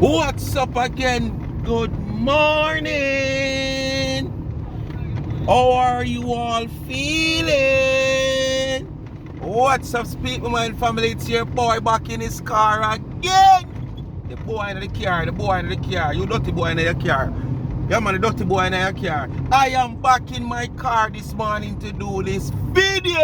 What's up again? Good morning. How are you all feeling? What's up, Speak My Mind family? It's your boy back in his car again. The boy in the car, You dirty boy in the car. Yeah, man, the dirty boy in the car. I am back in my car this morning to do this video.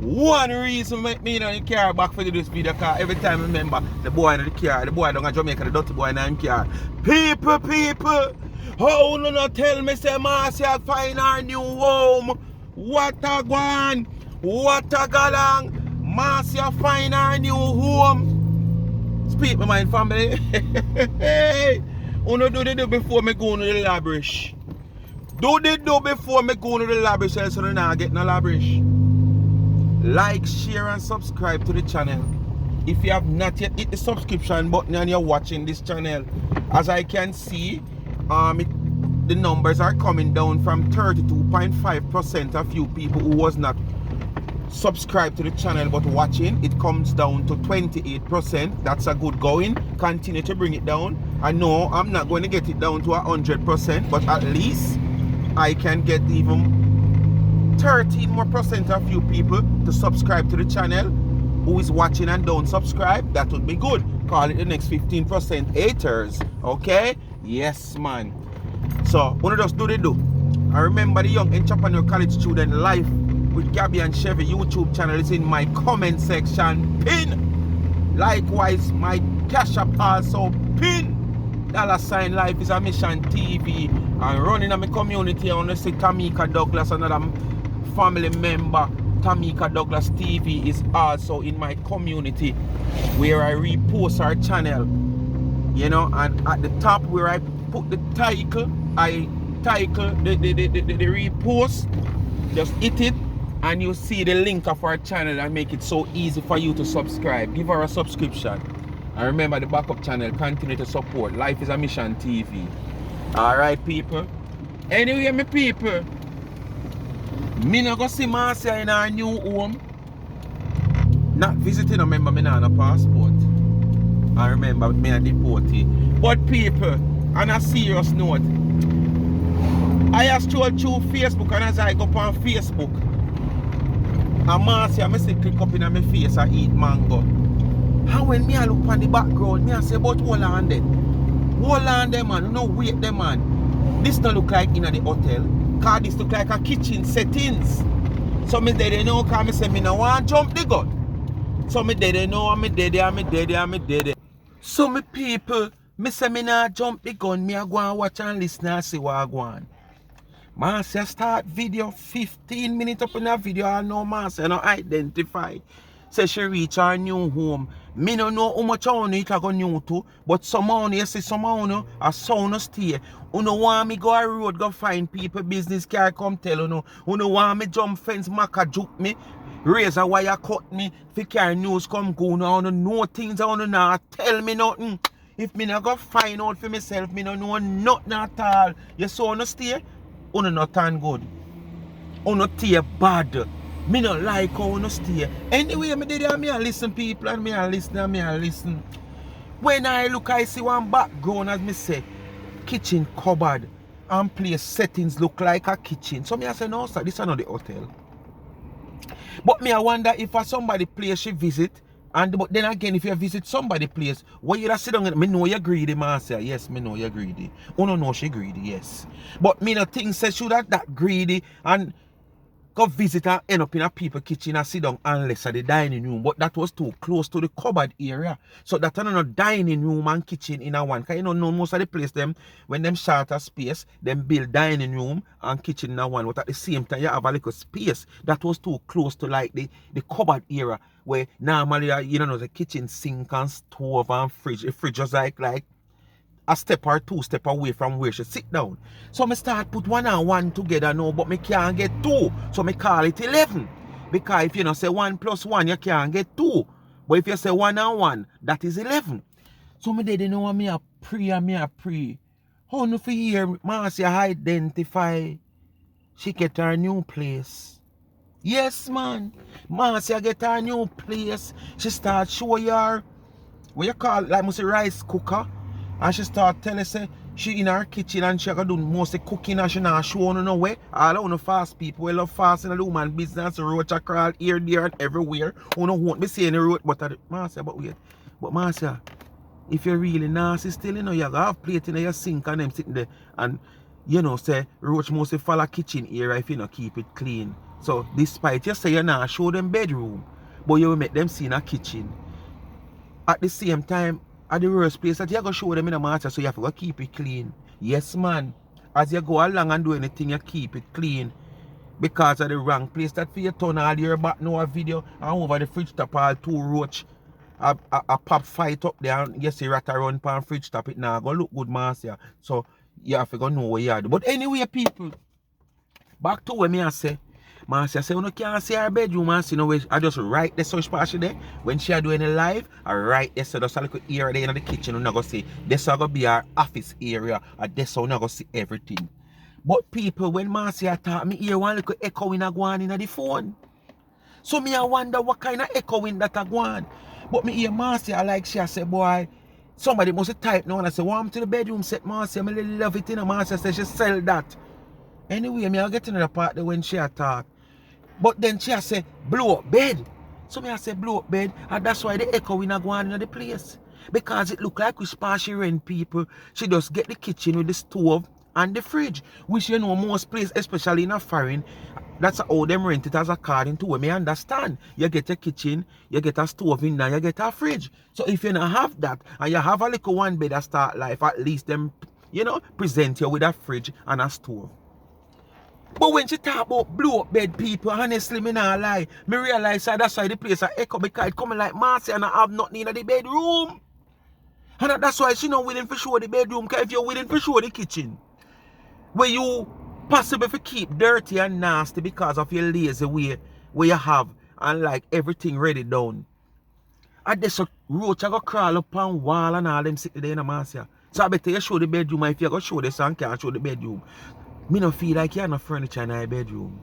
One reason make me in the car back for this video, because every time I remember the boy in the car, the boy down in Jamaica, the dirty boy in the car. People, how no not tell me say Marcia find our new home? What a guan, what a galang, Marcia find our new home. Speak my mind, family. Hey, uno do the before me go to the labrish. Do the do before me go to the labrish, so I not get no labrish. Like, share and subscribe to the channel. If you have not yet hit the subscription button and you're watching this channel, as I can see, the numbers are coming down from 32.5% of you people who was not subscribed to the channel but watching. It comes down to 28%. That's a good going. Continue to bring it down. I know I'm not going to get it down to 100%, but at least I can get even 13% more of you people to subscribe to the channel who is watching and don't subscribe. That would be good. Call it the next 15% haters. Okay? Yes, man. So, one of us do they do. I remember the young entrepreneur college student life with Gabby and Chevy YouTube channel is in my comment section pin. Likewise, my Cash App also pin. $ Life is a Mission TV. And running in my community, I want to say Tamika Douglas, another family member. Tamika Douglas TV is also in my community where I repost our channel, you know, and at the top where I put the title, I title the repost, just hit it and you see the link of our channel and make it so easy for you to subscribe. Give her a subscription and remember the backup channel, continue to support Life is a Mission TV. Alright, people. Anyway, my people, me not go see Marcia in our new home. Not visiting, remember me not a passport. I remember me a deportee. But people, on a serious note, I have strolled through Facebook, and as I go on Facebook, and Marcia, I see click up in my face and eat mango. And when me I look on the background, me I say, but hold on there. Hold on there, man. No, wait there, man. This don't look like in the hotel. Cause this look like a kitchen settings. So me dead know, cause me say me no want jump the gun. So me dead know, me dead. So me people, me say me nah jump the gun, me a go and watch and listen and see what I go on. Marcia start video 15 minutes up in that video, I know Marcia no identify. Say she reach her new home. Me no know how much on it I go new to, but someone you see someone a sound stay. Uno want me go a road go find people business car come tell uno. Uno want me jump fence maka juke me, razor wire cut me, fi carry news come go now. Uno know things I uno not tell me nothing. If me not go find out for myself, me no know nothing at all. You saw uno stay, uno not turn good. Uno stay bad. Me not like how no stay. Anyway, me did me a listen people and me a listen. When I look, I see one background as me say, kitchen cupboard and place settings look like a kitchen. So me I say no sir, this is not the hotel. But me I wonder if for somebody place she visit, and but then again if you visit somebody place, where you sit down and me know you're greedy, Marcia. Yes, me know you're greedy. Oh no, she greedy, yes. But me no think say should that greedy and go visit and end up in a people kitchen and sit down unless at the dining room. But that was too close to the cupboard area. So that another dining room and kitchen in a one. Because you know most of the place them, when them short a space, them build dining room and kitchen in a one. But at the same time you have a little space. That was too close to like the cupboard area where normally you know the kitchen sink and stove and fridge. The fridge was like a step or two step away from where she sit down. So me start put one and one together now, but me can't get two. So me call it 11. Because if you know say 1 plus 1, you can't get 2. But if you say 1 and 1, that is 11. So me didn't know me a pray. How no for hear Marcia identify she get her new place. Yes man. Marcia get her new place. She start show her what you call like must say rice cooker. And she start telling say she in her kitchen and she gonna do mostly cooking and she not show no way. All I wanna fast people we love fast in the woman business, roach a crawl here, there and everywhere. Who no won't be saying the road, but Marcia, but wait. But Marcia, if you're really nasty still, you know, you have plate in your sink and them sitting there and you know say roach mostly follow kitchen area if you not keep it clean. So despite you say you not show them bedroom, but you will make them see in a kitchen. At the same time, at the worst place that you're going to show them in a matter, so you have to go keep it clean. Yes, man. As you go along and do anything, you keep it clean. Because of the wrong place that for you turn all your back now a video and over the fridge top all two roach. A pop fight up there and you see rat around pan fridge top, it now go look good, Marcia. So you have to go know what you do. But anyway, people, back to what I say. Marcia say, you can't see her bedroom, and see no way. I just write the search part there. When she are doing a live, I write this so just a little area there in the kitchen. You're not going to see. This is going to be our office area. And this so you're not going to see everything. But people, when Marcia talk, me hear one little echoing a go on in the phone. So me I wonder what kind of echoing that a go on. But me hear Marcia like she say, boy, somebody must type now and I say, warm to the bedroom set, Marcia. I really love it, you know. Marcia say she sell that. Anyway, me I get into the part there when she talk. But then she say, blow up bed. So me I say blow up bed, and that's why the echo in a go on in the place. Because it look like we spa she rent people. She just get the kitchen with the stove and the fridge. Which you know most places, especially in a foreign, that's how them rent it as according to what me understand. You get a kitchen, you get a stove in there, you get a fridge. So if you don't have that, and you have a little one bed that start life, at least them, you know, present you with a fridge and a stove. But when she talk about blow up bed people, honestly, me not lie. Me realize that that's why the place I echo because it coming like Marcia and I have nothing in the bedroom. And that's why she not willing to show the bedroom, because if you're willing to show the kitchen, where you possibly to keep dirty and nasty because of your lazy way where you have and like everything ready down. And this roach I go crawl up on wall and all them sitting there in the Marcia. So I better you show the bedroom, and if you go show this and can't show the bedroom. Me no feel like you have no furniture in my bedroom.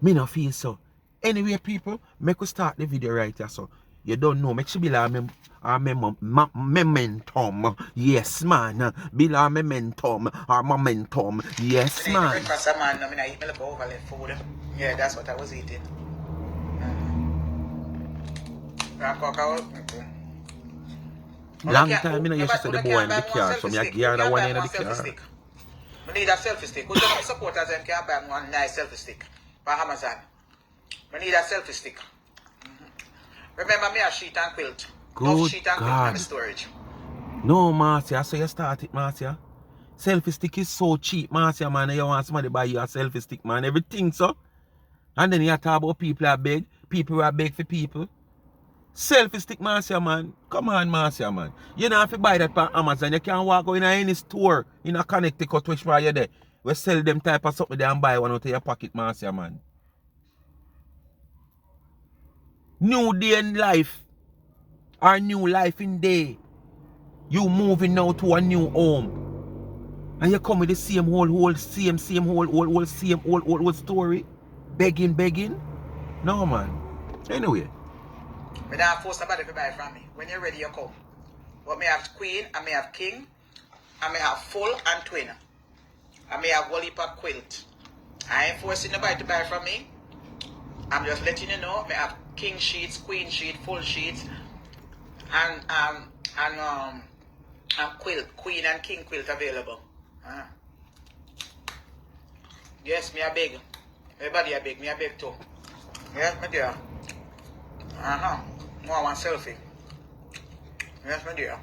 Me no feel so. Anyway, people, make us start the video right here. So you don't know, make sure be like momentum. Yes, man. Be like momentum or momentum. Yes, man. Yeah, that's what I was eating. Long time, I used to say the boy in the car, so I gear the one in the car. I need a selfie stick. Which of my supporters can buy one nice selfie stick for Amazon? I need a selfie stick. Remember me a sheet and quilt. Good sheet and quilt in my storage. No, Marcia, so you start it, Marcia. Selfie stick is so cheap, Marcia, man. You want somebody buy you a selfie stick, man. Everything, so. And then you talk about people are beg. People are beg for people. Selfie stick, Marcia, man. Come on, Marcia, man. You don't have to buy that on Amazon. You can't walk out in any store in a Connecticut which where you're there. We sell them type of something there and buy one out of your pocket, Marcia, man. New day in life. Or new life in day. You moving now to a new home. And you come with the same whole story. Begging. No, man. Anyway. I don't force somebody to buy from me. When you're ready, you come. But me have queen, I may have king, I may have full and twin. I may have whole quilt. I ain't forcing nobody to buy from me. I'm just letting you know, I have king sheets, queen sheet, full sheets, and quilt, queen and king quilt available. Yes, me a beg. Everybody a beg, me a beg too. Yes, my dear. More one selfie. Yes, my dear.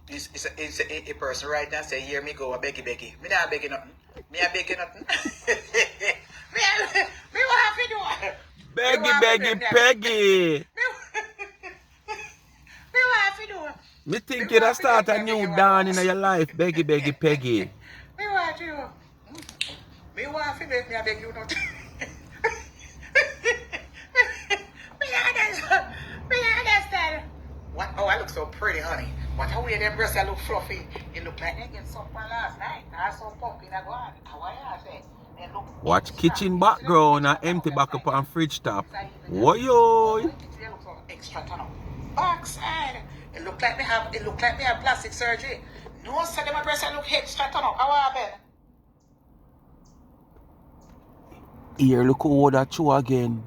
It's a person right now say, here me go, a beggy. Me not begging nothing. Me a begging nothing. me what have to do? Peggy. Me what have to do? Me think you have start a new dawn in your life, Peggy. Me what to do? Me what have to beg, me a beg you nothing. Me understand. What? Oh, I look so pretty, honey. What a way them breasts look fluffy. It look like they get something last night. I saw pumpkin I go on. How I say? Watch kitchen background and empty back up on fridge top. Why yo? They look so extra ton of box and It look like me have plastic surgery. No, sir, my breast look extra turn up. How happened? Here, look how that show again.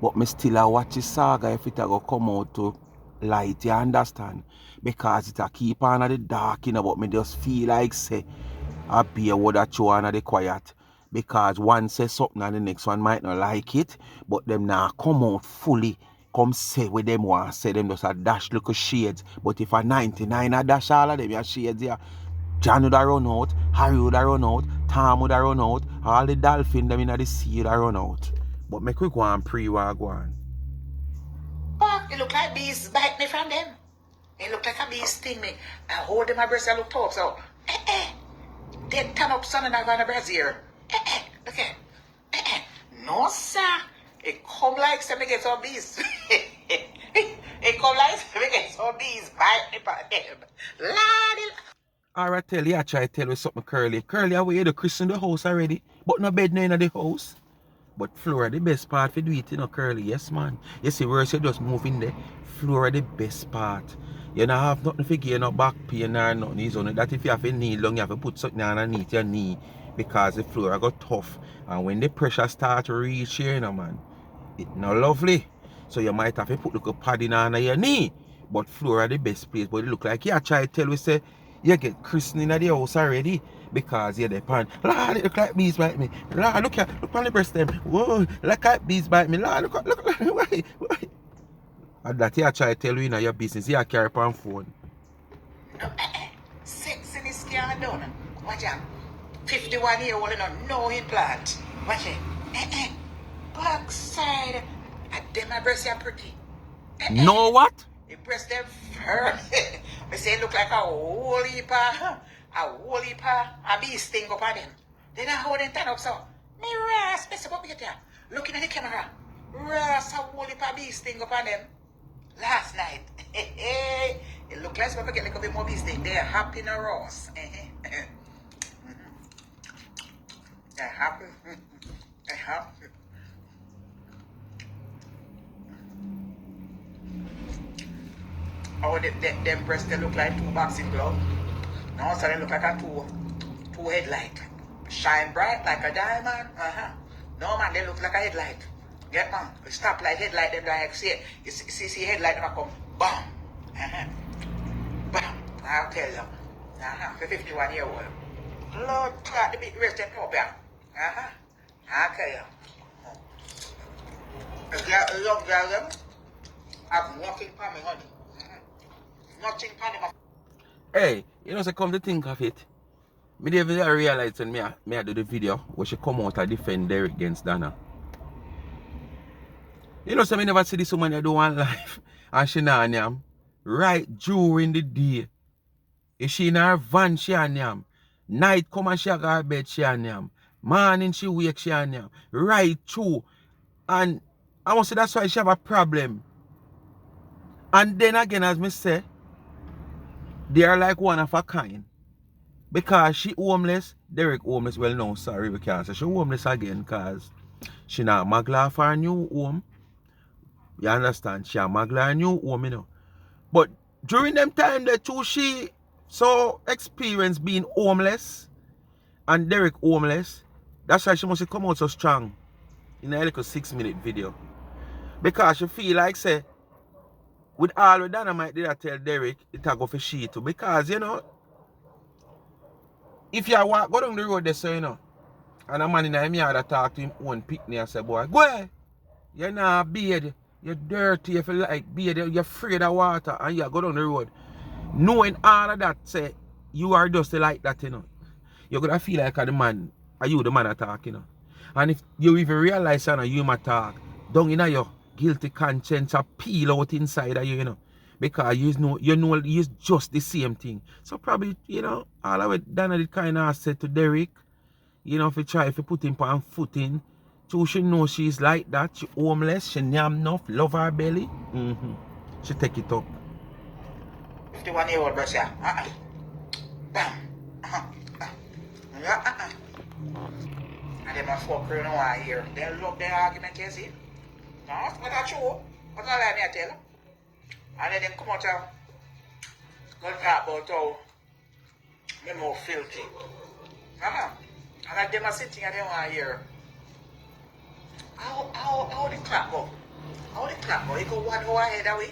But me still a watch the saga if it a go come out to light, you understand? Because it a keep on at the dark, you know, but me just feel like say I be a word that show on the quiet. Because one says something and the next one might not like it, but them now come out fully. Come say what them want, say them just a dash look of shades. But if a 99 a dash all of them your shades, yeah. John would have run out, Harry would have run out, Tom would have run out, all the dolphin them in the sea would have run out. But make we go and pre-war go on. Oh, it look like bees bite me from them. It look like a bee sting me. I hold them my breast and look top, so they turn up son and I got a brazier. Look at no sir. It come like some me get some bees. It come like some me get some bees bite me from them. Lord. Alright, tell you, I try to tell you something curly. Curly, I wear the Chris in the house already. But no bed no in the house. But floor the best part for do it, you know, Curly. Yes, man. You see, worse, you just move in there. Floor the best part. You don't have nothing to gain no back pain or nothing. It's only that if you have a knee long, you have to put something underneath your knee. Because the floor got tough. And when the pressure start to reach here, you know, man, it's not lovely. So you might have to put like a padding on your knee. But floor are the best place. But it look like you try to tell we say, you get christening at the house already because you're the pan. Lord, it look like bees bite me. Lord, look on the breast them. Whoa, look like bees bite me. Lord, look. Why? And that you try to tell you in your business, you carry on phone. No, sex in this skin done. Watch out. 51 year old and no implant. Watch it. Backside. And then my breasts are pretty. No what? The breast them firm. I say it look like a whole heap a bee sting up on them. Then I hold them turn up so. Me ras, Mr. Bobby get there. Looking at the camera. Ras a whole heap a bee sting up on them. Last night. It look like some get like a bit more bee sting. They're happy in a Ross. They're happy. They're happy. Oh, them breasts they look like two boxing gloves. No, so they look like a two headlight. Shine bright like a diamond. No man, they look like a headlight. Get man, stop like headlight them like see headlight them come. Bam. Bam. I'll tell you. For 51 year old. Lord God, the big rest them up here. I'll tell you. A young girl them have nothing for me, honey. Nothing for them. Hey, you know, so come to think of it. Me never realize when me do the video where she come out and defend Derek against Dana. You know, so me never see this woman do one life and she na nyam. Right during the day. If she in her van, she a nyam. Night come and she a go her bed, she a nyam. Morning she wake, she a nyam. Right through. And I want to say that's why she have a problem. And then again, as me say, they are like one of a kind. Because she homeless, Derek homeless. Well, no, sorry, we can't say she homeless again because she not magla for her new home. You understand? She a magla her new home, you know. But during them time, the two she so experienced being homeless and Derek homeless. That's why she must come out so strong in a little 6-minute video. Because she feel like, say, with all the dynamite did I tell Derek, it a go for she too. Because, you know, if you walk, go down the road there, so you know, and a man in the yard talk to him own picnic and say, boy, go ahead. You're not bathe. You're dirty. You feel like bathe. You're afraid of water. And you go down the road. Knowing all of that, say, you are just like that, you know. You're going to feel like the man, are you the man attack, you know. And if you even realize you know, you might talk, down in your guilty conscience a peel out inside of you, you know. Because you know it's just the same thing. So probably, you know, all of it Dana did kind of said to Derek, you know, if you try, if you put him on footing, so she know she's like that, she homeless, she nyam enough, love her belly. She take it up. 51 year old breast, yeah. Bam. And them a fuck you know here. They love their argument, you see. No, but that's true. But not like me I tell. And then them come out Gonna talk about how me more filthy. And I them are sitting and they want to hear how the clock go. How the clock go? It go 1 hour ahead of we.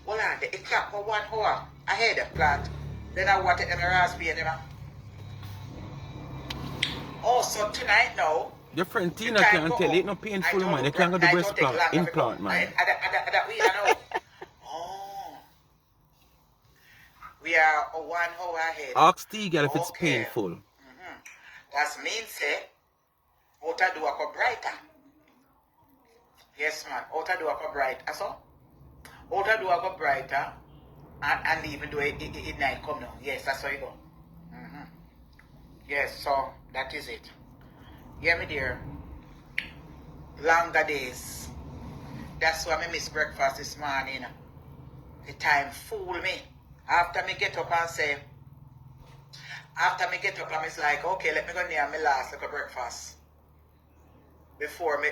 Hold on, the clock go 1 hour ahead of plant. Then I want to them raspberry and them. Oh, so tonight now. Your friend Tina can't tell it no painful, man. They can't go to breast implant, man. We know. Oh. We are 1 hour ahead. Ask T girl if it's painful. That means say, outer do a brighter. Yes, man. Outer do a bright. So, outer do a brighter, and even though it night come down. Yes, that's how you go. Yes, so that is it. Yeah, me dear. Longer days. That's why I miss breakfast this morning. The time fool me. After me get up and say, I'm like, okay, let me go near my last little breakfast. Before me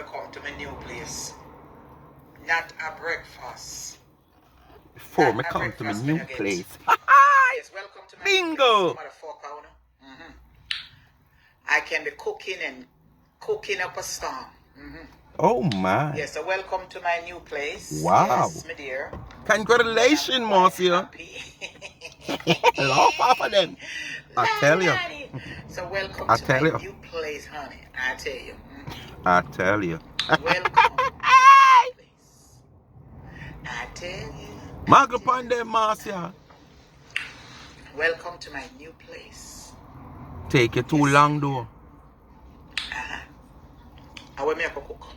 come to my new place. Not a breakfast. Before me come to my new place. Yes, welcome to my bingo. Motherfucker. I can be cooking up a storm. Oh my. Yes, so welcome to my new place. Wow. Yes, my dear. Congratulations, Marcia. Laugh off of them. I tell you. So welcome to my new place, honey. I tell you. I tell you. Welcome. I tell you. Mark upon them, Marcia. Welcome to my new place. Take it too long, though. I will make a cook.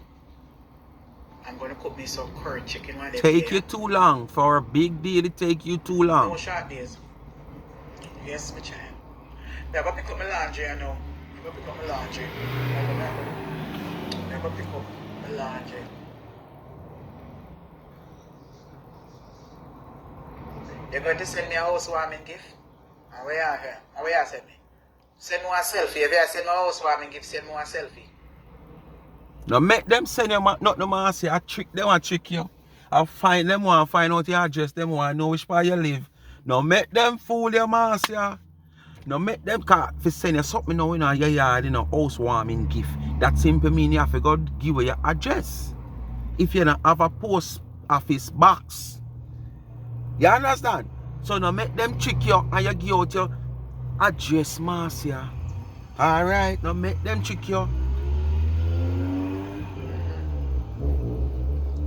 I'm going to cook me some curry chicken. Take you too long. For a big deal, it take you too long. No short days. Yes, my child. I'm going to pick up my laundry, I know. I'm going to pick up my laundry. I'm going to pick up my laundry. You're going to send me a housewarming gift? And where are you? And where you send me? Send me a selfie. If you send me a housewarming gift, send me a selfie. Now make them send you not no Marcia. I trick them, I trick you. I find them want find out your address, them want know which part you live. Now make them fool you, Marcia. Now make them car if send you something now in your yard in a housewarming gift. That simply mean you have to go give you your address. If you don't have a post office box. You understand? So now make them trick you and you give out your address, Marcia. Alright, now make them trick you.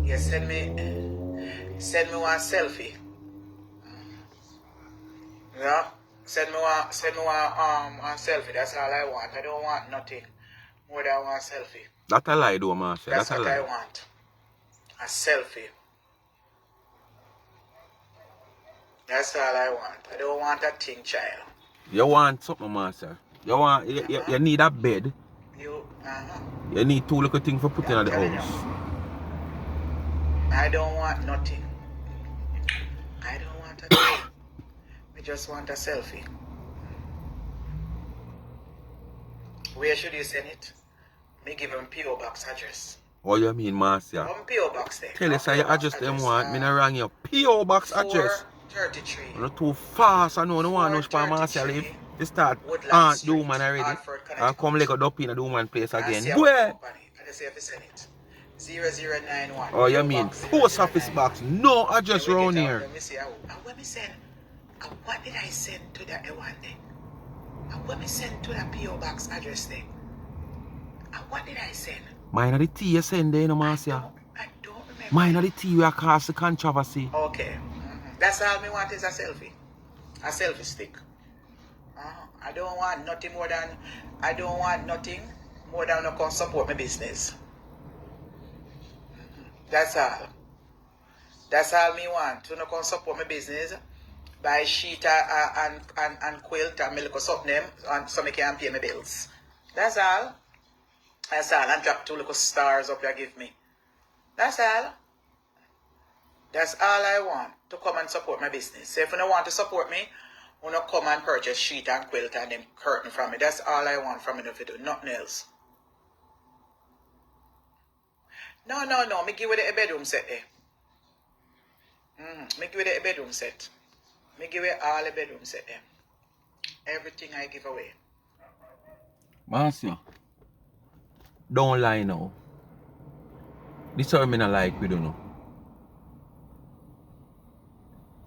Yeah, send me one selfie. Yeah, send me one selfie. That's all I want. I don't want nothing more than one selfie. That's a lie, though, Marcia. That's what I want. A selfie. That's all I want. I don't want a thing, child. You want something, Marcia? You want you need a bed. You need 2 little things for putting in the house. I don't want nothing. I don't want a thing. I just want a selfie. Where should you send it? Me give them P.O. Box address. What you mean, Marcia? P.O. Box there. Tell us how your address them want. Me not wrong your P.O. Box address. 433. You're not too fast. I know no one knows where Marcia live. You start Aunt Doom already. And come like a up in a Doom place again. Where? I just have to send it. 0091. Oh, you mean post office box? No address around here. Let me see. What me send? What did I send to that one there? What me send to that P.O. Box address there? What did I send? Mine are the tea you send there, no, Marcia. I don't remember. Mine are the tea we are cause the controversy. Okay. That's all me want is a selfie. A selfie stick. I don't want nothing more than to come support my business. That's all. That's all me want. To come support my business. Buy sheet and quilt and milk or something and so I can pay my bills. That's all. That's all. And drop 2 little stars up you give me. That's all. That's all I want. To come and support my business. So if you don't want to support me, you don't come and purchase sheet and quilt and them curtain from me. That's all I want from you if you do. Nothing else. No. Me give you the bedroom set there. Me give you the bedroom set. Me give you all the bedroom set them. Everything I give away. Marcia, don't lie now. This is what I mean, I like, we don't know.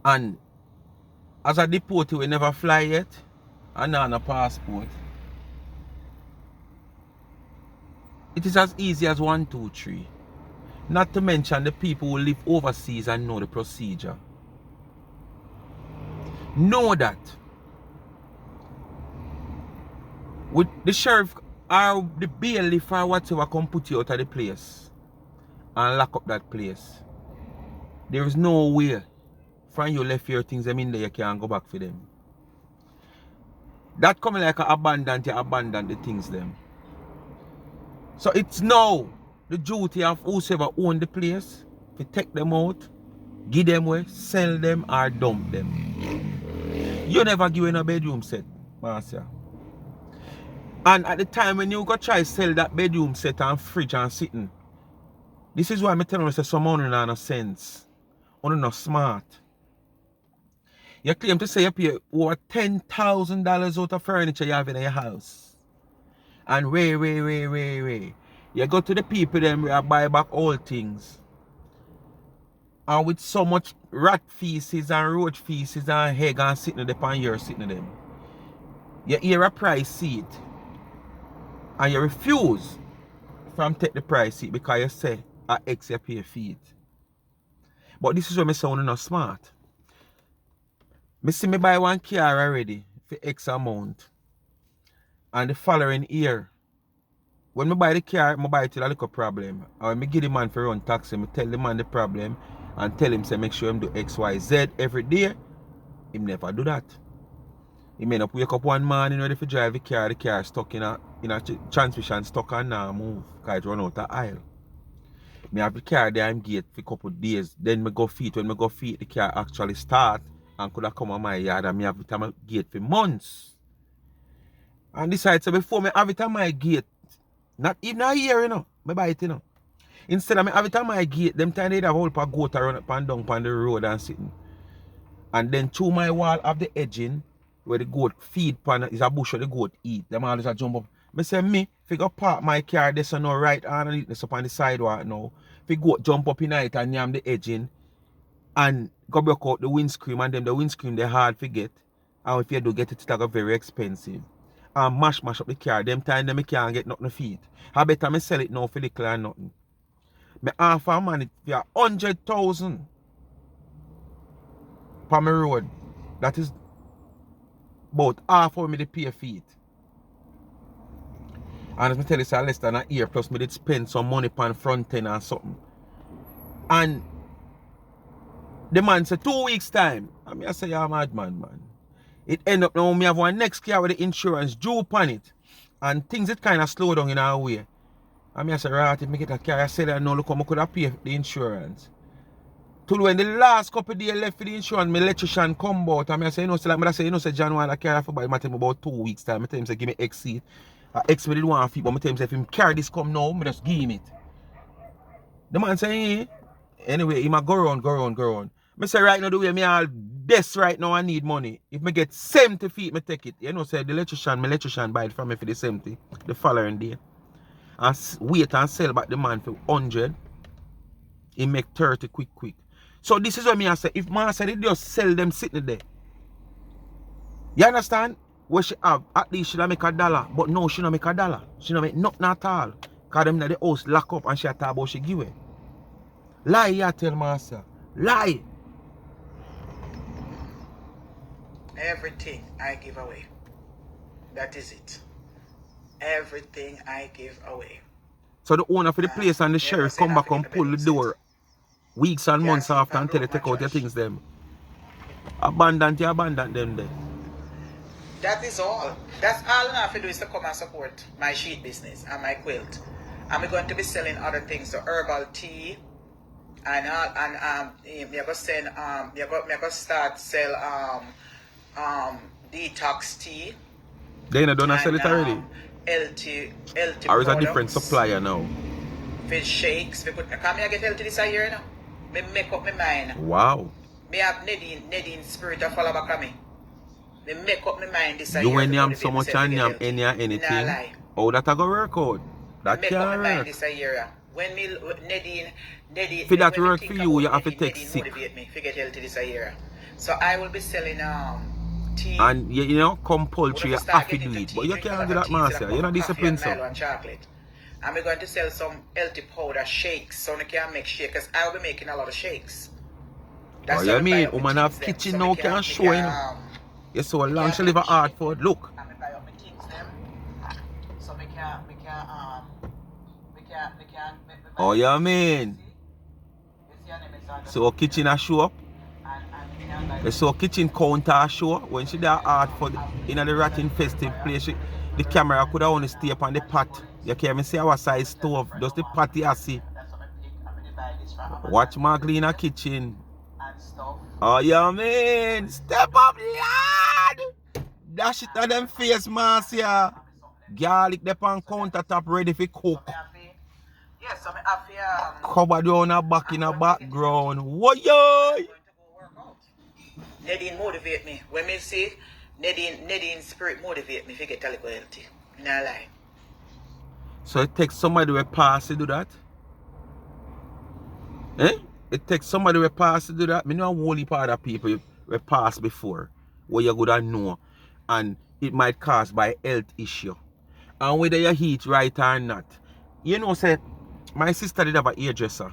And as a deportee, we never fly yet. And on a passport. It is as easy as 1, 2, 3. Not to mention the people who live overseas and know the procedure. Know that with the sheriff or the bailiff or whatever come put you out of the place and lock up that place. There is no way from you left your things them in there you can't go back for them. That coming like an abandon, you abandon the things them. So it's now the duty of whosoever own the place to take them out, give them away, sell them or dump them. You never give a bedroom set, Marcia. And at the time when you go try sell that bedroom set and fridge and sitting, this is why I'm telling you that someone in no sense. Only not smart. You claim to say you pay over $10,000 out of furniture you have in your house. And way. You go to the people them where buy back all things. And with so much rat feces and roach feces and egg and sitting there and you're sitting them. You hear a price seat. And you refuse from take the price seat because you say at X you pay feet. But this is where I sound not smart. I see me buy one car already for X amount. And the following year, when I buy the car, I buy it with a little problem. And when I give the man for run taxi, I tell the man the problem and tell him say make sure him do X, Y, Z every day. He never do that. He may not wake up one morning ready to drive the car stuck in a transmission stuck and now move because it run out of oil. I have the car there in gate for a couple of days. Then I go feet. When I go feet, the car actually start and could have come on my yard and I have it on my gate for months. And decide so before I have it on my gate, not even a year, you know, I buy it, you know. Instead of I have it on my gate, them time they have a whole pack goat run up and down on the road and sitting. And then through my wall of the edging, where the goat feed pan is a bush where the goat eat. Them all just jump up. I say me, if I go park my car, there's no right underneath this up on the sidewalk now. If I go jump up in it and yam the edging and go break out the windscreen and then the windscreen they hard to get. And if you do get it, it's very expensive. And mash up the car. Them time them I can't get nothing to feed. I better me sell it now for little and nothing. Me offer a man it for 100,000 per my road. That is about half of me to pay for it. And as I tell you, it's less than a year, plus me did spend some money on front end or something. And the man said 2 weeks time. And I say, you're a madman, man. It end up now, me have one next car with the insurance due upon it. And things it kind of slow down in our way. And I say, right, if I get a car, I said, no, look, I could have paid the insurance. Till when the last couple of days left for the insurance, my electrician come out. And I say, you know, so like I say, you know, say John want a car for buy. I tell him about 2 weeks time. I tell him, say, give me X seat. X me did want feet, but I tell him, say, if him carry this come now, I just give him it. The man say, hey. Anyway, he might go around. I say, right now, the way me all this right now, I need money. If I get 70 feet, I take it. You know, say, the electrician, my electrician buy it from me for the 70 the following day. And wait and sell back the man for 100. He make 30 quick. So this is what me I say. If man said it just sell them sitting there. You understand? What she have, at least she don't make $1. But no, she don't make $1. She don't make nothing at all. Because them in the house lock up and she talk about she give it. Lie, you tell master. Lie. Everything I give away. That is it. Everything I give away. So the owner for the place and the sheriff come back and pull the door weeks and months after until they take out your things them. Abandon them there. That is all. That's all I have to do is to come and support my sheet business and my quilt. I'm going to be selling other things, so herbal tea and you're going to start sell detox tea. They not done sell it already? LT or is a different supplier now? Fish shakes. Come here get LT this year now. Me make up my mind. Wow. Me have Nadine spirit to follow back on me. Me make up my mind this You year when to you am motivate so much myself to and get you am healthy. any or Me not anything, lie. how that a go work out? Me That make up my can't mind work. this year. When me Nadine, For that when me work think for you, about you have to Nadine, take Nadine sick. motivate me to get healthy this year. So I will be selling tea. And you know, We're compulsory, going you to start have to getting do to it. But tea, you drink a can't lot do of that, tea instead master. of You're cup not of coffee disciplined, and so. Milo and chocolate. And we're going to sell some healthy powder shakes so we can make shakes. I'll be making a lot of shakes. Oh, That's you how I buy mean, up my woman things have them. kitchen So now can show, you know. You so me long can she live a make hard food. Look. and I buy up my things them. So we can Oh, you mean? So kitchen a show up. So kitchen counter a show up. When she there hard for in the ratting festive place, the camera could only stay up on the pot. You can't even see our size stove. Just the pot you see. Watch Markley in a kitchen. Oh, you mean? Step up, lad! Dash it on them face mask, yeah. Garlic up on countertop ready for cook. Yes, so I have here. Cover down a back in a background. What yo? Nadine motivate me. When me see Nadine spirit motivate me to get a little healthy. Not lie. So it takes somebody to pass to do that? Eh? It takes somebody to pass to do that. Me know a whole heap of other people we pass before where you good and know. And it might cause by health issue. And whether you eat right or not. You know, say, my sister did have a hairdresser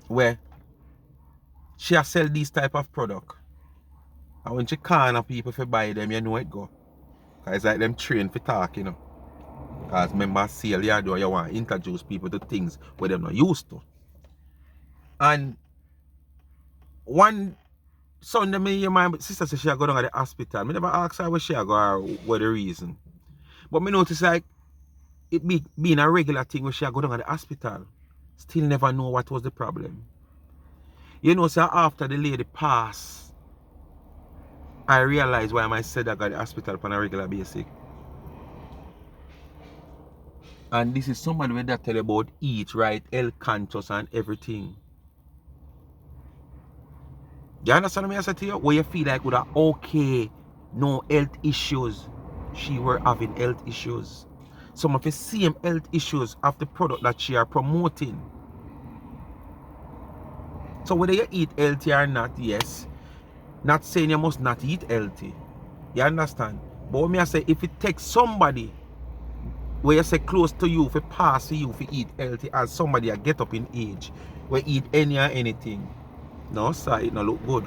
where she has sell these type of product. And when she can't people for buy them, you know it go. Because it's like them trained for talk, you know. Because remember, sale you do, you want to introduce people to things where they're not used to. And one Sunday, my sister said she go down at the hospital. I never asked her where she go or what the reason. But me notice like it being a regular thing where she go down at the hospital. Still never know what was the problem. You know, so after the lady passed, I realized why my said I got the hospital on a regular basis. And this is somebody when they tell you about eat right, health conscious and everything. You understand what I say to you? Where you feel like with a okay, no health issues. She were having health issues. Some of the same health issues of the product that she are promoting. So whether you eat healthy or not, yes. Not saying you must not eat healthy. You understand? But when I say if it takes somebody where you say close to you for pass for you for eat healthy as somebody that get up in age, where eat any or anything. No, sir, it not look good.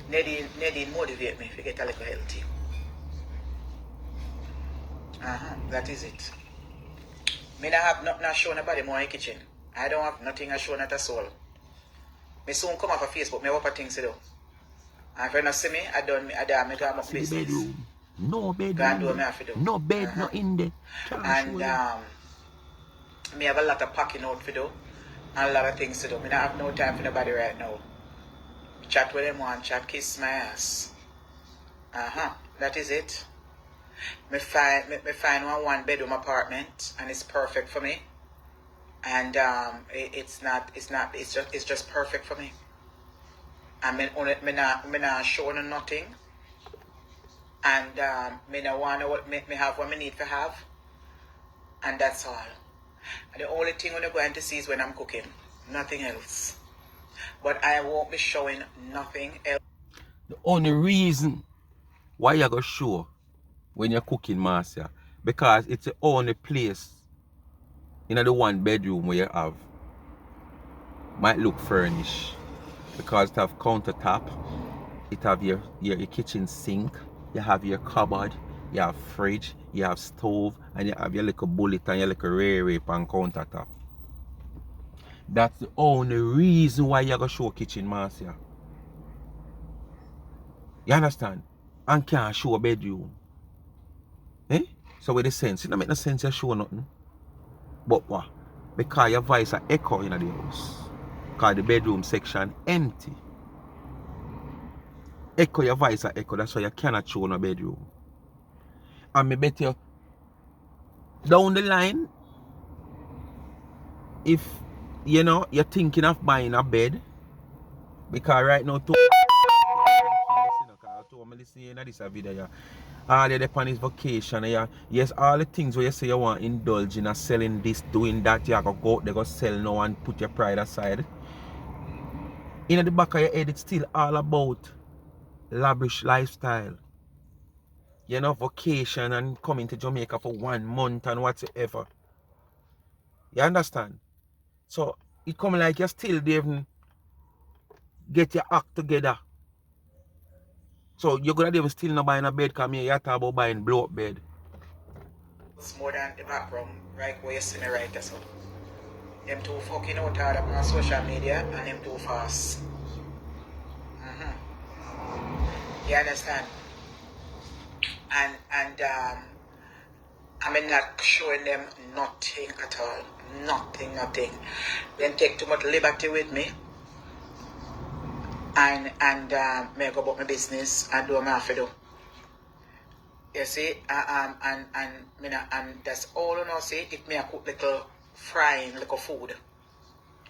Nadine motivate me to get a little healthy. That is it. Me not have nothing to show nobody more in the kitchen. I don't have nothing to show not a soul. Me soon come off of Facebook, me have things to do. And if you not see me, I go on my business. Bedroom. No bedroom. Go and do what me have to do. No bed, no in there. And me have a lot of packing out to do. And a lot of things to do. Me not have no time for nobody right now. Chat with them one, chat, kiss my ass. That is it. Me find one bedroom apartment and it's perfect for me. And it's just perfect for me. And me not showing nothing. And me not want what me have what me need to have. And that's all. And the only thing I'm going to see is when I'm cooking. Nothing else. But I won't be showing nothing else. The only reason why you go show when you're cooking, master, because it's the only place in the one bedroom where you have might look furnished. Because it have countertop, it have your kitchen sink, you have your cupboard, you have fridge, you have stove, and you have your little bullet and your little rape on countertop. That's the only reason why you go show kitchen, master. You understand? And can't show a bedroom. Eh? So with the sense, it don't make no sense you show nothing. But what? Because your voice are echo in the house. Because the bedroom section empty. Echo your voice are echo, that's why you cannot show no bedroom. And me bet you down the line, if you know you're thinking of buying a bed, because right now too listening to this video, yeah. All you're on is vacation, yeah. Yes, all the things where you say you want to indulge in, selling this, doing that, you go out, they go sell now and put your pride aside. In the back of your head, it's still all about lavish lifestyle. You know, vacation and coming to Jamaica for 1 month and whatsoever. You understand? So it come like you still didn't get your act together. So you're gonna even still not buying a bed, come here, you talk about buying blow up bed. It's more than the background, right where you see me right there. So them too fucking out hard up on social media and them too fast. You understand? And I'm not showing them nothing at all. Nothing. Then take too much liberty with me. And me go about my business and do what I have to do. You see, and that's all you know. See, if me I cook little frying, little food,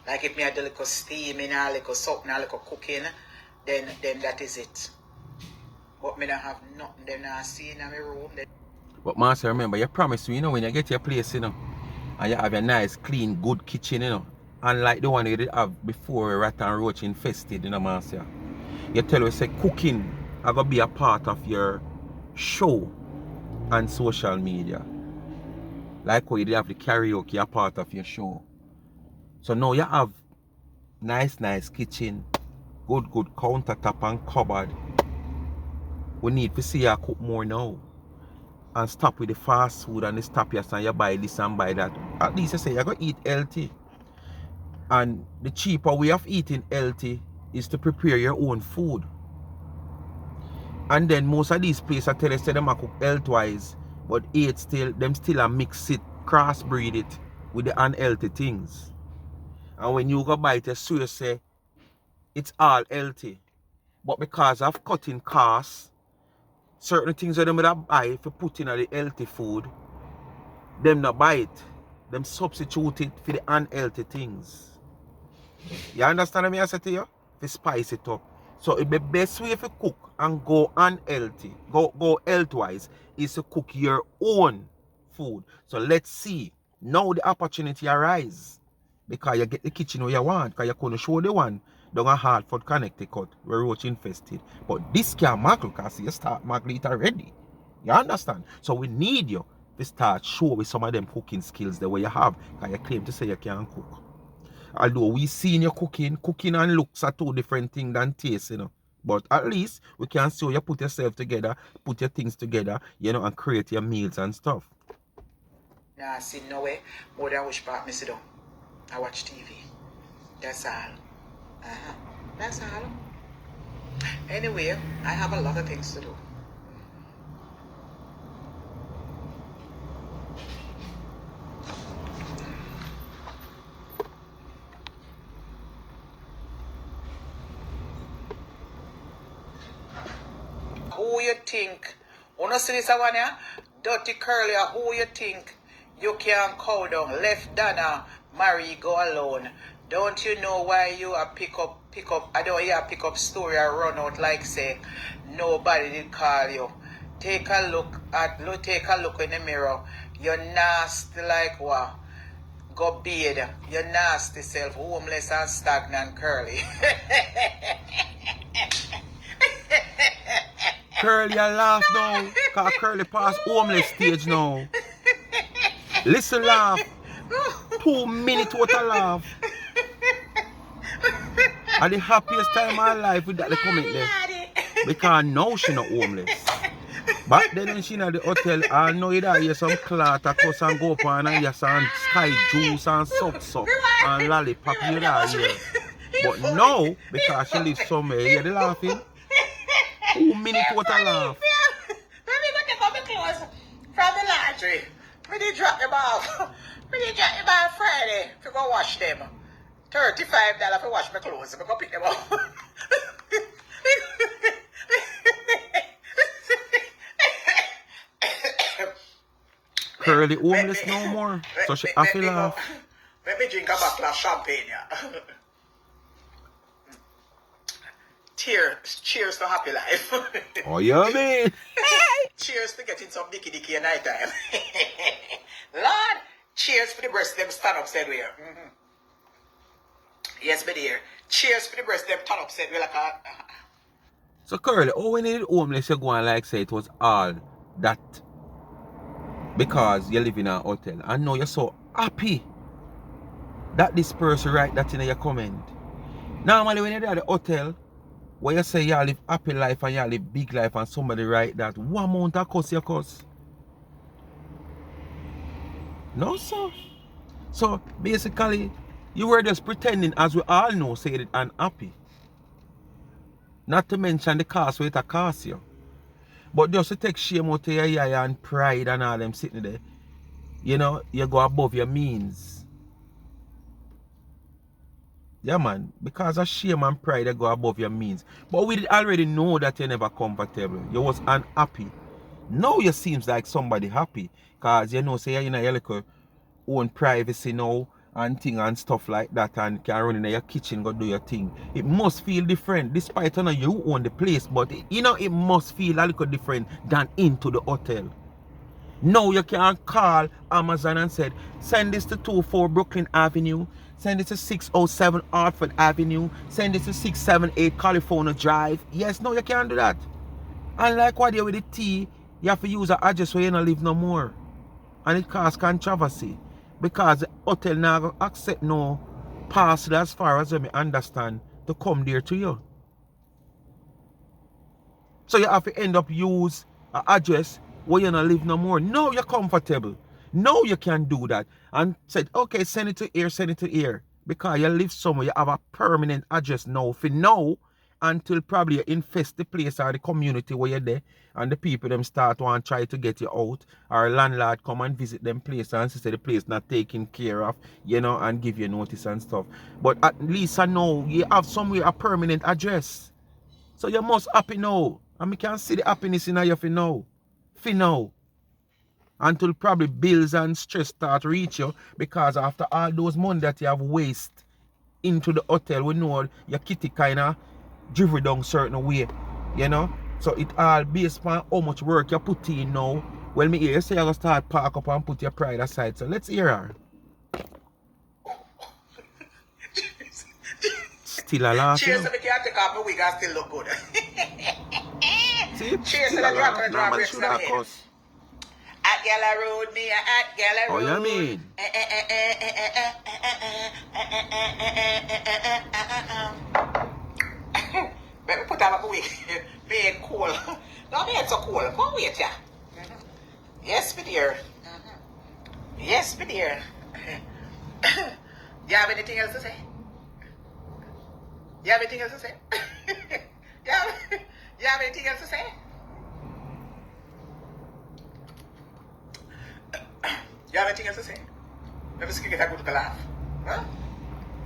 like if me I do little steaming, little something, little cooking, then that is it. But me don't have nothing. Then I see in my room. But master, remember, you promised me, you know, when you get your place, you know, and you have a nice, clean, good kitchen, you know, unlike the one you did have before rat and roach infested, you know, master. You tell us, say, cooking are going to be a part of your show and social media. Like how you did have the karaoke, a part of your show. So now you have nice kitchen, good countertop and cupboard. We need to see you cook more now. And stop with the fast food and the stop your and you buy this and buy that. At least you say you're going to eat healthy. And the cheaper way of eating healthy is to prepare your own food. And then most of these places I tell you say them cook health-wise, but them still mix it, crossbreed it with the unhealthy things. And when you go buy it, you say it's all healthy. But because of cutting costs, certain things that them would buy for putting in the healthy food, them not buy it. Them substitute it for the unhealthy things. You understand what I say to you? To spice it up. So the best way to cook and go unhealthy, go health-wise, is to cook your own food. So let's see. Now the opportunity arise. Because you get the kitchen where you want. Because you couldn't show the one down a Hartford, Connecticut, where roach infested. But this can't magle because you start magle it already. You understand? So we need you to start show with some of them cooking skills the way you have. Because you claim to say you can't cook. Although we see in your cooking and looks are two different things than taste, you know. But at least we can see how you put yourself together, put your things together, you know, and create your meals and stuff. Nah, see no way more than which part me sit down. I watch TV. That's all. That's all. Anyway, I have a lot of things to do. Who you think? Wanna see this one here? Dirty curly, who you think you can call down? Left Donna, marry, go alone. Don't you know why you are pick up? I don't hear pick up story or run out like say nobody did call you. Take a look in the mirror. You're nasty like what? Go bathe. You're nasty self, homeless and stagnant curly. Curly, I laugh now. Because Curly past homeless stage now. Listen, laugh. 2 minutes what I laugh. And the happiest time of my life with that they comment there. Because now she not homeless. Back then when she in the hotel, I know you hear some clot a cuss and go up and hear some sky juice and suck and lollipop you here. But now, because she lives somewhere, you hear the laughing? 2 minutes what I laugh. Let me go take off my clothes from the laundry. Me did drop them off. Me did drop them off Friday to go wash them. $35 for wash my clothes. Me go pick them up. Curly homeless no more. So she have to laugh. Let me drink a bottle of champagne, yeah. Cheers to happy life. Oh, you mean? Cheers to getting some dicky at night time. Lord, cheers for the breast them stand up said we are. Yes, my dear. Cheers for the breast them stand up said we like a... So Curly, oh, when you did homeless, you go and like say it was all that because you live in a hotel. And now you're so happy that this person write that in your comment. Normally when you're at the hotel, where you say you live happy life and you live big life and somebody write that, what amount of cuss you cuss? No, sir. So basically, you were just pretending, as we all know, say it unhappy. Not to mention the cost where it cost you. But just to take shame out of your eye and pride and all them sitting there, you know, you go above your means. Yeah, man. Because of shame and pride, you go above your means. But we already know that you're never comfortable. You was unhappy. Now you seems like somebody happy. Because you know, say you're in a little own privacy now and thing and stuff like that and can run in your kitchen, go do your thing. It must feel different, despite you know you own the place, but you know it must feel a little different than into the hotel. Now you can call Amazon and said, send this to 24 Brooklyn Avenue, send it to 607 Hartford Avenue, send it to 678 California Drive. Yes, no, you can't do that. And like what you with the T, you have to use an address where you don't live no more. And it causes controversy. Because the hotel now accept no parcel as far as I understand to come there to you. So you have to end up use an address where you don't live no more. Now you're comfortable. Now you can do that. And said, okay, send it to here, send it to here. Because you live somewhere, you have a permanent address now. For now, until probably you infest the place or the community where you're there, and the people them start to want try to get you out, or a landlord come and visit them place and say the place not taken care of, you know, and give you notice and stuff. But at least I know you have somewhere a permanent address. So you must happy now. And we can see the happiness in you for now. For now. Until probably bills and stress start reach you, because after all those money that you have waste into the hotel, we know your kitty kind of driven down certain way, you know. So it all based on how much work you put in now. Well, me hear you say you're going to start park up and put your pride aside. So let's hear her. Still a laugh. Cheers to me can't take off my wig and still look good. See? Cheers to Still the a drop laugh. and the drop Nobody breaks should to have me. cuss. At Gala Road, me at Gala Oh, Road. you mean? Let me put on my wig. Being cool. Don't be so cool. Come wait, yeah. Yes, my dear. Yes, my dear. You have anything else to say? You have anything else to say? You have anything else to say? You have anything else to say? Let me see if I get a good laugh. Huh?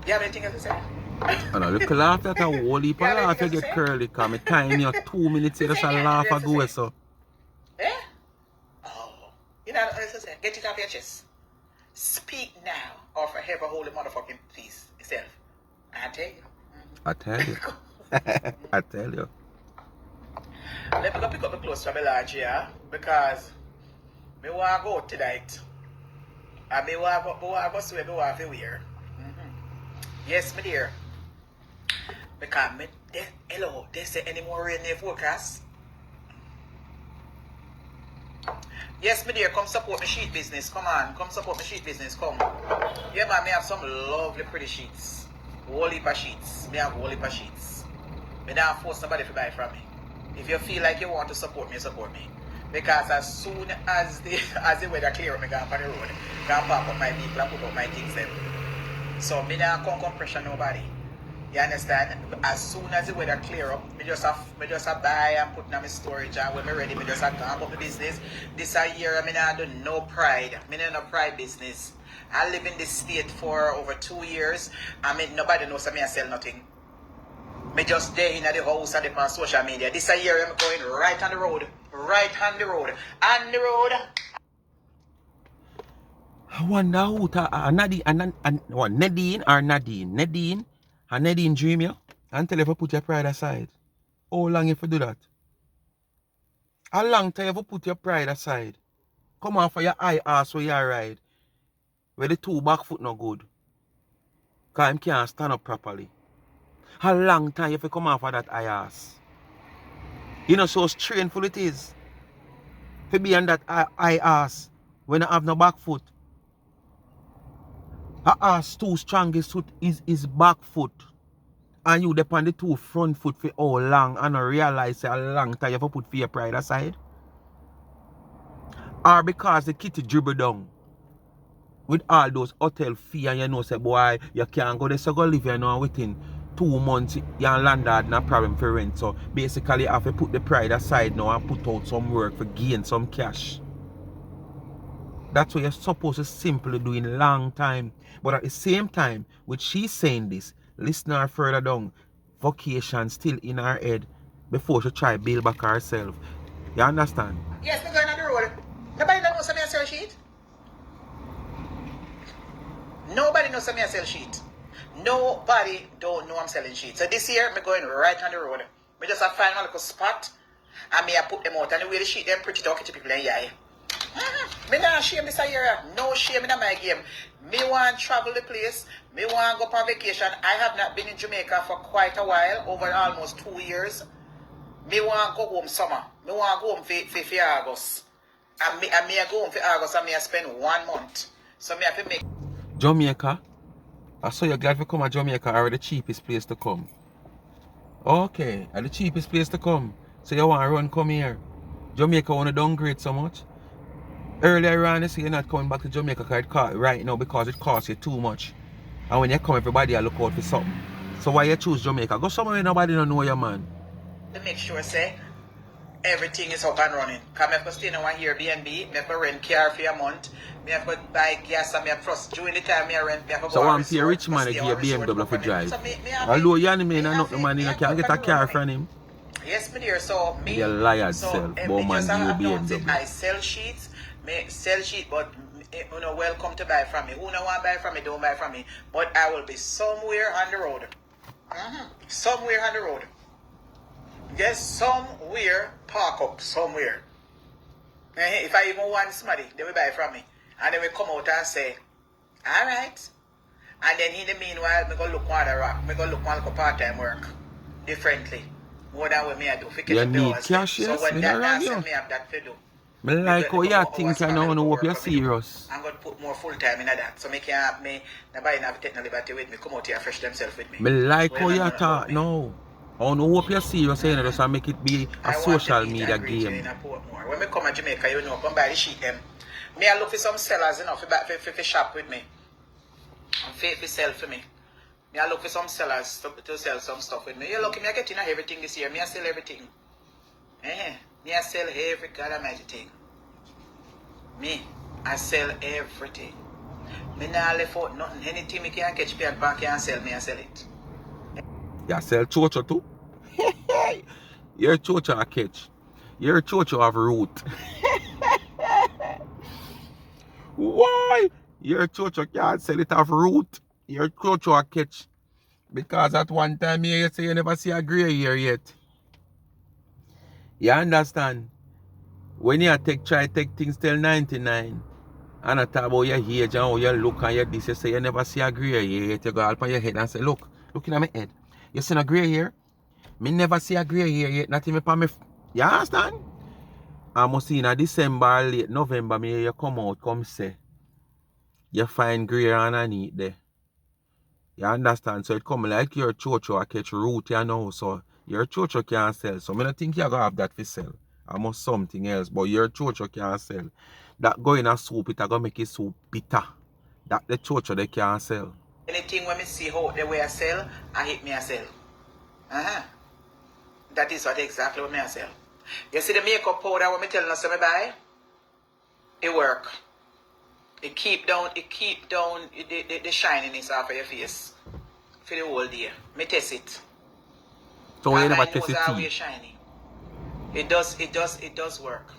You have anything else to say? And a little laugh that a whole heap of laugh you get curly, because me time you 2 minutes you just a laugh a go so. Eh? Oh. You know what else to say? Get it off your chest. Speak now or forever hold the motherfucking peace yourself. I tell you. I tell you. I tell you. Let me go pick up the clothes from my lodge here because me want to go tonight. And me want to go see me want to wear. Yes, my dear. Because hello, they say any more rain in the forecast? Yes, my dear, come support my sheet business. Come on, come support my sheet business. Come. Yeah, man, me have some lovely pretty sheets. Whole heap of sheets. Me have whole heap of sheets. Me don't force nobody to buy from me. If you feel like you want to support me, support me. Because as soon as the weather clear up, I go on the road. I go park up my vehicle and put up my things them. So me don't come pressure nobody. You understand? As soon as the weather clear up, me just have buy and put in my storage, and when me ready, me just have gone up the business. This a year, I not do no pride. Me no pride business. I live in this state for over 2 years, and nobody knows that me I sell nothing. Me just there in the house and on social media. This a year, I'm going right on the road. Right on the road. On the road. I wonder who Nadine, what, Nadine or Nadine? Nadine? And Nadine dream you? And tell you if you put your pride aside. How long if you do that? How long till you put your pride aside? Come on for your high ass where you ride. Where the two back foot no good. Cause him can't stand up properly. How long time if you come off of that high ass? You know so strainful it is. To be on that high ass when you have no back foot. A ass too strongest foot is his back foot. And you depend the two front foot for how long and I realize how long time you have to put for your pride aside. Or because the kitty dribble down with all those hotel fee and you know say boy you can't go there so go live here now within 2 months your landlord no problem for rent. So basically you have to put the pride aside now and put out some work for gain some cash. That's what you're supposed to simply do in a long time. But at the same time, with she saying this, listen her further down, vocation still in her head before she try build back herself. You understand? Yes, me going on the road. Nobody knows me sell sheet. Nobody knows me sell sheet. Nobody don't know I'm selling sheet. So this year, me going right on the road. Me just find a little spot and me I put them out. And the way the sheet them pretty talking to people in yeah. Me not shame this year. No shame in my game. Me want to travel the place. Me want to go on vacation. I have not been in Jamaica for quite a while, over almost 2 years. Me want to go home summer. Me want to go home for August. And me I go home for August and me I spend 1 month. So me have to make Jamaica? I saw you're glad to come to Jamaica are the cheapest place to come. Okay, are the cheapest place to come. So you want to run come here. Jamaica want to downgrade so much. Earlier on, you say you're not coming back to Jamaica right now because it costs you too much. And when you come, everybody will look out for something. So why you choose Jamaica? Go somewhere where nobody don't know you, man. to make sure, say, everything is up and running. Because I have to stay in one Airbnb, I have to rent car for a month, I have to buy gas and I have to, during the time I rent, I have to so go one pay a rich man to give you a BMW for drive. So although you and me not the man, you can't get a car from him. Yes, my dear. So me, you liar so self, but man give you BMW. I sell sheets, but you know, welcome to buy from me. Who no want buy from me, don't buy from me. But I will be somewhere on the road. Somewhere on the road. Yes, somewhere, park up somewhere. If I even want somebody, they will buy from me. And they will come out and say, all right. And then in the meanwhile, I go look one other rock. I go look one part-time work differently. More than what me I do. You need cash, yes? So when that happens, me have that to do. I like how you think you know hope you're serious. I'm going to put more full time in that. So me can have me, nobody have take no liberty with me, come out here fresh themselves with me. I like how you talk now. I hope you're serious saying this and make it be a social media game. When me come to Jamaica, you know, come buy the sheet them. Me I look for some sellers, you know, for shop with me. And for sell for me. Me I look for some sellers to sell some stuff with me. You look, me I get everything this year. Me I sell everything. Me I sell every God almighty thing. Me, I sell everything. Me not left out nothing. Anything me can catch me at bank and sell, me I sell it. You sell chocho too? Your chocho a catch. Your chocho have root. Why? Your chocho can't sell it have root. Your chocho a catch. Because at one time you say you never see a grey hair yet. You understand? When you try take things till 99 and I talk about your age and how you look and your this, you say you never see a grey hair yet. You go up on your head and say, look in my head. You see a grey hair? Me never see a grey hair yet, not even for me. You understand? I must see in December, late November, me you come out, come say. You find grey hair underneath there. You understand? So it come like your chocho a catch root, you know. So your chocho can't sell. So I don't think you're going to have that for sell. I must something else. But your chocho can't sell. That go in a soup, it's going to make it soup bitter. That the chocho they can't sell. Anything when me see how the way I sell, I hit me I sell. That is what exactly what me I sell. You see the makeup powder when me telling us to me buy? It work. It keep down the shininess off of your face for the whole day. Me test it. So you never test it? Shiny. It does work.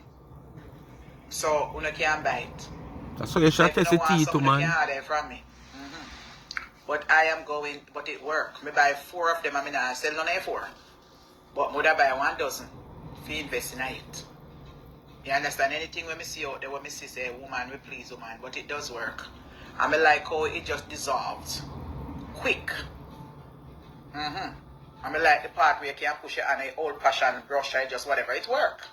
So you can buy it. So you So should if you test don't the want teeth too, something, you man. can order it from me. But I am going, but it work. Me buy 4 of them, I mean, I sell none of 4. But would I buy 1 dozen? If you invest in it. You understand? Anything when me see out there, when me see say, woman, we please, woman, but it does work. I mean, like how it just dissolves. Quick. I mean, like the part where you can push it on an old passion brush or just whatever. It work.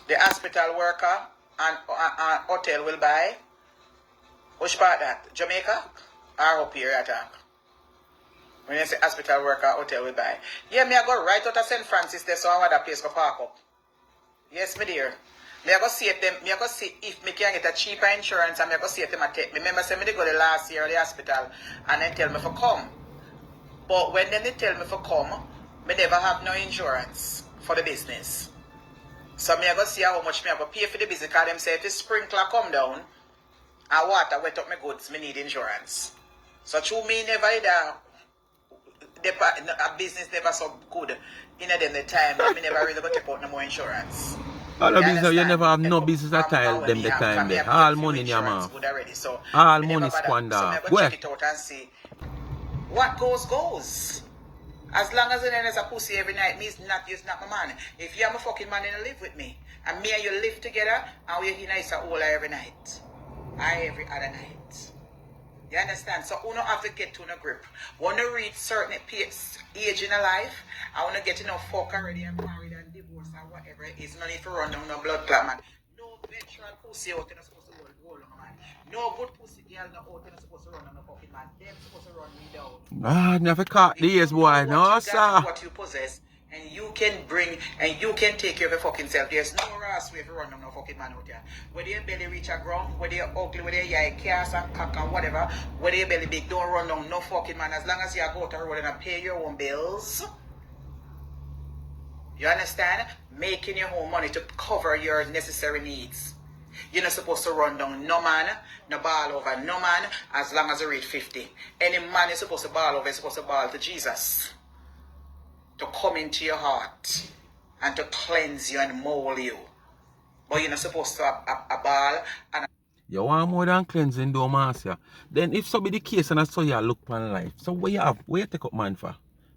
The hospital worker and hotel will buy. Which part that? Jamaica? Or up here attack? When you say hospital worker, hotel will buy. Yeah, me I go right out of St. Francis there, so I want that place to park up. Yes, me dear. Me I go see if them, me I go see if me can get a cheaper insurance and me I go see if them a take me. Remember say me they go the last year at the hospital and then tell me for come. But when them they tell me for come, me never have no insurance for the business. So me I go see how much me I go pay for the business because them say if the sprinkler come down and water wet up my goods, me need insurance. So through me never either a business never so good in them the time that me never really go take out no more insurance. All the You business, you understand? never have And no business at all when them me the have, time because me there. have All get few money in your insurance mouth. good already. So All me money never bother. squander So me off. go Where? check it out and see what goes goes. As long as there's a pussy every night, me's not you not my man. If you're my fucking man, then live with me. And me and you live together and we're in nice all every night. I every other night. You understand? So we don't have to get to a grip. Want to reach certain age in a life, I want to get enough fuck already and married and divorced or whatever it is. No need to run down no blood clot, man. No veteran pussy out there supposed to hold on, man. No good pussy girl no out there supposed to run on the fucking man. Them supposed to run me down. Ah, never caught If you these know boy, what no you got and sir. what you possess, and you can bring and you can take care of your fucking self, there's no ass way to run on no fucking man out there. Whether your belly reach a ground, whether you're ugly, whether you're cast and cock and whatever, whether your belly big, don't run down no fucking man. As long as you go to the road and pay your own bills, you understand? Making your own money to cover your necessary needs. You're not supposed to run down no man, no ball over no man, as long as you reach 50. Any man is supposed to ball over, is supposed to ball to Jesus. To come into your heart and to cleanse you and mold you. But you're not supposed to have a ball and You want more than cleansing, though, Marcia. Then if so be the case and I saw you look upon life, so what you have? Where you take up man for?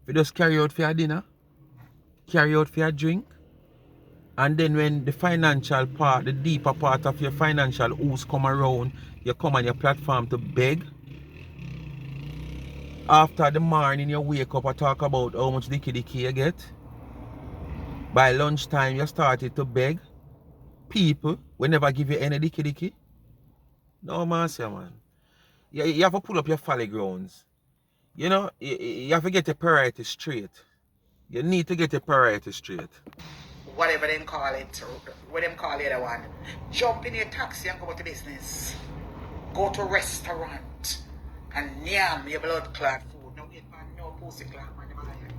You just carry out for your dinner? Carry out for your drink? And then when the financial part, the deeper part of your financial ooze come around, you come on your platform to beg. After the morning you wake up and talk about how much dicky you get. By lunchtime you started to beg. People will never give you any dicky. No, Marcia, man. You have to pull up your folly grounds. You know, you have to get your priority straight. You need to get your priority straight. whatever them call it, what them call the other one. Jump in your taxi and go to business. Go to restaurant and yam your blood clot food. No wait man, no pussy clot man.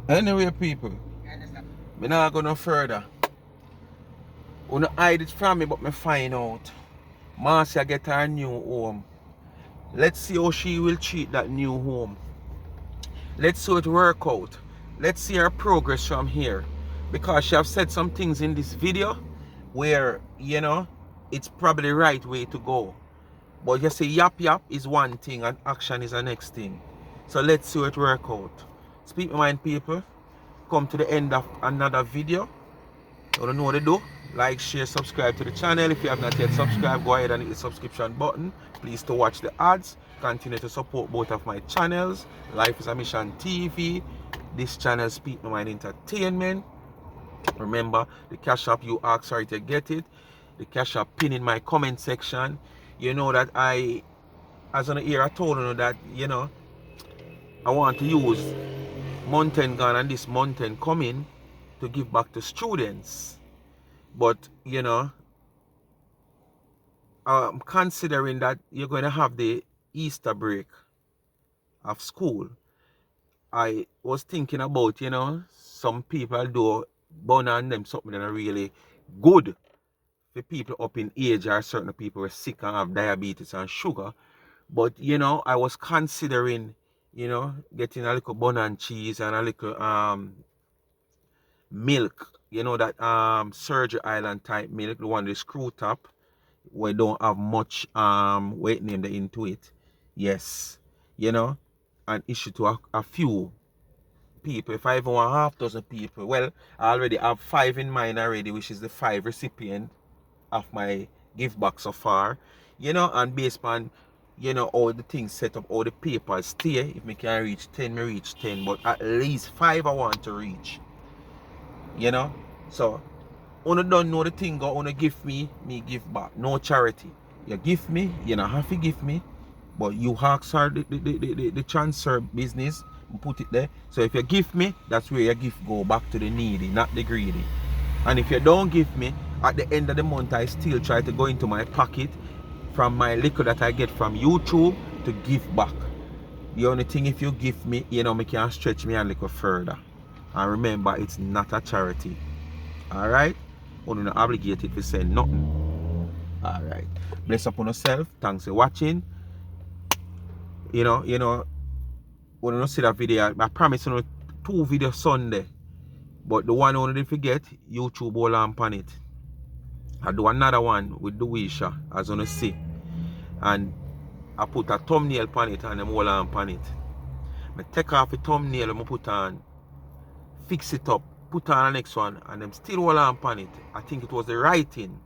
Anyway, people, You understand? me not go no further. Wanna hide it from me, but me find out. Marcia get her new home. Let's see how she will treat that new home. Let's see it work out. Let's see her progress from here. Because she have said some things in this video where, you know, it's probably the right way to go. But you say yap is one thing and action is the next thing. So let's see it work out. Speak my mind, people. Come to the end of another video. You don't know what to do. Like, share, subscribe to the channel. If you have not yet subscribed, go ahead and hit the subscription button. Please to watch the ads. Continue to support both of my channels. Life is a Mission TV. This channel Speak My Mind Entertainment. Remember, the cash app you ask sorry to get it. The cash app pin in my comment section. You know that as on the ear, I told you that, you know, I want to use mountain gun and this mountain coming to give back to students. But, you know, I'm considering that you're going to have the Easter break of school. I was thinking about, you know, some people do bun on them something that are really good for people up in age or certain people who are sick and have diabetes and sugar. But, you know, I was considering, you know, getting a little bun and cheese and a little milk You know that Surgery Island type milk, the one with the screw top, where don't have much weight name into it. Yes. You know, and issue to a few people, if I even want half dozen people. Well, I already have 5 in mind already, which is the 5 recipient of my gift box so far. You know, and based on, you know, all the things set up, all the papers stay. If me can reach 10, me reach 10. But at least 5 I want to reach. You know? So, una don't know the thing, go una give me give back. No charity. You give me, you don't have to give me. But you ask her the transfer business and put it there. So if you give me, that's where your gift go back to the needy, not the greedy. And if you don't give me, at the end of the month, I still try to go into my pocket from my liquor that I get from YouTube to give back. The only thing, if you give me, you know, me can stretch me a little further. And remember, it's not a charity. Alright? You're not obligated to say nothing. Alright. Bless upon yourself. Thanks for watching. You know, when you see that video, I promise you 2 videos Sunday. But the one you didn't forget, YouTube all on it. I do another one with Duisha, as you see. And I put a thumbnail on it and them all on it. I take off the thumbnail and I put on, fix it up, put on the next one, and them still all on it. I think it was the writing.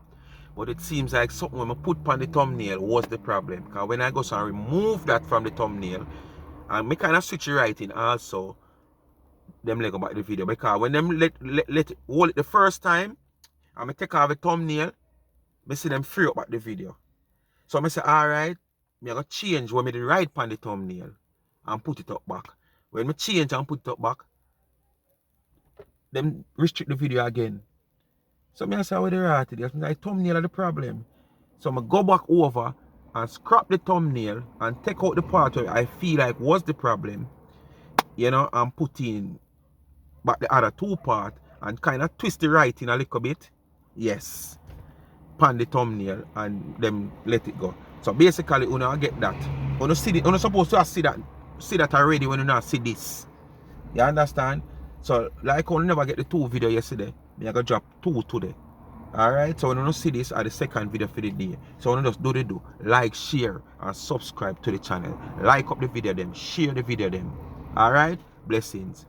But it seems like something when I put on the thumbnail was the problem. Because when I go and remove that from the thumbnail, and I kind of switch the writing also, them let go back the video. Because when them let it hold it the first time, and I take off the thumbnail, I see them free up back the video. So I say, alright, I go change when I did write on the thumbnail and put it up back. When I change and put it up back, them restrict the video again. So I say, what they write it? The thumbnail are the problem. So I go back over and scrap the thumbnail and take out the part where I feel like was the problem, you know, and put in back the other 2 parts and kind of twist the writing a little bit. Yes. Pan the thumbnail and then let it go. So basically, you know, get that. You see it, you're supposed to see that already when you not see this. You understand? So like you never get the 2 video yesterday, I go drop 2 today. Alright, so when you see this at the second video for the day. So when you just do like, share, and subscribe to the channel. Like up the video them, share the video them. Alright, blessings.